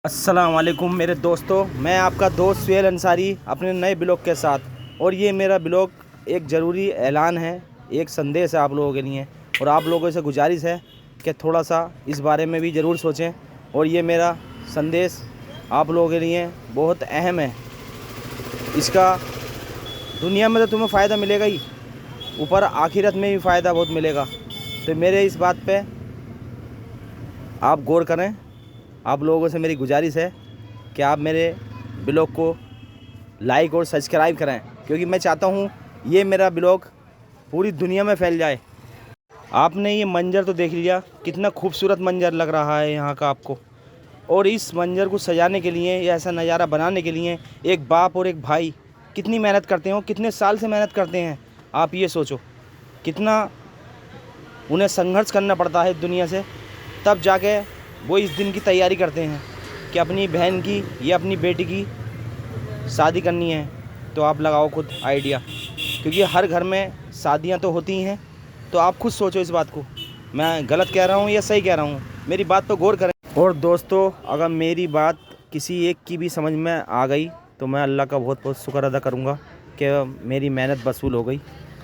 अस्सलाम वालेकुम मेरे दोस्तों, मैं आपका दोस्त सुहेल अंसारी अपने नए ब्लॉग के साथ। और ये मेरा ब्लॉग एक ज़रूरी ऐलान है, एक संदेश है आप लोगों के लिए। और आप लोगों से गुजारिश है कि थोड़ा सा इस बारे में भी ज़रूर सोचें। और ये मेरा संदेश आप लोगों के लिए बहुत अहम है। इसका दुनिया में तो तुम्हें फ़ायदा मिलेगा ही, ऊपर आखिरत में भी फ़ायदा बहुत मिलेगा। तो मेरे इस बात पे आप गौर करें। आप लोगों से मेरी गुजारिश है कि आप मेरे ब्लॉग को लाइक और सब्सक्राइब करें, क्योंकि मैं चाहता हूँ ये मेरा ब्लॉग पूरी दुनिया में फैल जाए। आपने ये मंजर तो देख लिया, कितना खूबसूरत मंजर लग रहा है यहाँ का आपको। और इस मंजर को सजाने के लिए या ऐसा नज़ारा बनाने के लिए एक बाप और एक भाई कितनी मेहनत करते हैं, कितने साल से मेहनत करते हैं। आप ये सोचो कितना उन्हें संघर्ष करना पड़ता है दुनिया से, तब जाके वो इस दिन की तैयारी करते हैं कि अपनी बहन की या अपनी बेटी की शादी करनी है। तो आप लगाओ खुद आइडिया, क्योंकि हर घर में शादियां तो होती हैं। तो आप खुद सोचो इस बात को, मैं गलत कह रहा हूँ या सही कह रहा हूँ, मेरी बात पर गौर करें। और दोस्तों, अगर मेरी बात किसी एक की भी समझ में आ गई तो मैं अल्लाह का बहुत बहुत शुक्र अदा करूँगा कि मेरी मेहनत वसूल हो गई,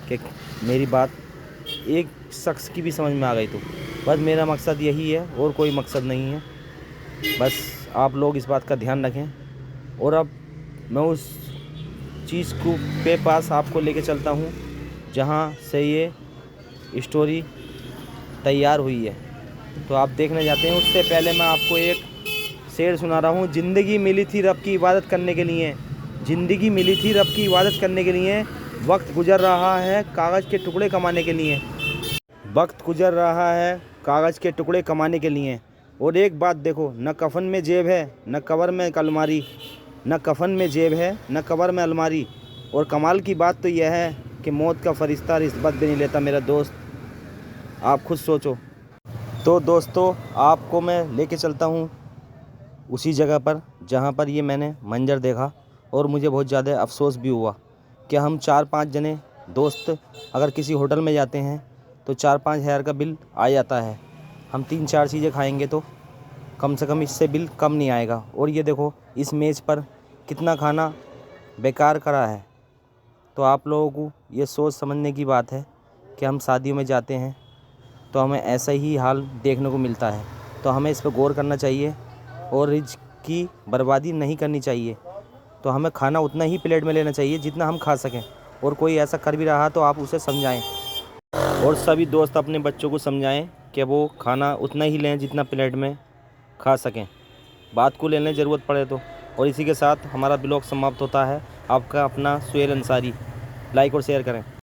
कि मेरी बात एक शख्स की भी समझ में आ गई। तो बस मेरा मकसद यही है और कोई मकसद नहीं है। बस आप लोग इस बात का ध्यान रखें। और अब मैं उस चीज़ को पे पास आपको लेके चलता हूँ जहाँ से ये स्टोरी तैयार हुई है। तो आप देखने जाते हैं, उससे पहले मैं आपको एक शेर सुना रहा हूँ। ज़िंदगी मिली थी रब की इबादत करने के लिए, ज़िंदगी मिली थी रब की इबादत करने के लिए, वक्त गुजर रहा है कागज़ के टुकड़े कमाने के लिए, वक्त गुजर रहा है कागज़ के टुकड़े कमाने के लिए। और एक बात देखो, न कफन में जेब है न कबर में अलमारी, न कफन में जेब है न कबर में अलमारी। और कमाल की बात तो यह है कि मौत का फरिश्ता रिश्वत भी नहीं लेता मेरा दोस्त। आप खुद सोचो। तो दोस्तों, आपको मैं लेके चलता हूँ उसी जगह पर जहाँ पर ये मैंने मंजर देखा। और मुझे बहुत ज़्यादा अफसोस भी हुआ कि हम 4-5 जने दोस्त अगर किसी होटल में जाते हैं तो 4-5 हज़ार का बिल आ जाता है। हम 3-4 चीज़ें खाएंगे तो कम से कम इससे बिल कम नहीं आएगा। और ये देखो इस मेज़ पर कितना खाना बेकार करा है। तो आप लोगों को ये सोच समझने की बात है कि हम शादियों में जाते हैं तो हमें ऐसा ही हाल देखने को मिलता है। तो हमें इस पर गौर करना चाहिए और रिज़्क़ की बर्बादी नहीं करनी चाहिए। तो हमें खाना उतना ही प्लेट में लेना चाहिए जितना हम खा सकें। और कोई ऐसा कर भी रहा तो आप उसे समझाएं। और सभी दोस्त अपने बच्चों को समझाएं कि वो खाना उतना ही लें जितना प्लेट में खा सकें, बात को लेने ज़रूरत पड़े तो। और इसी के साथ हमारा ब्लॉग समाप्त होता है। आपका अपना सुहेल अंसारी। लाइक और शेयर करें।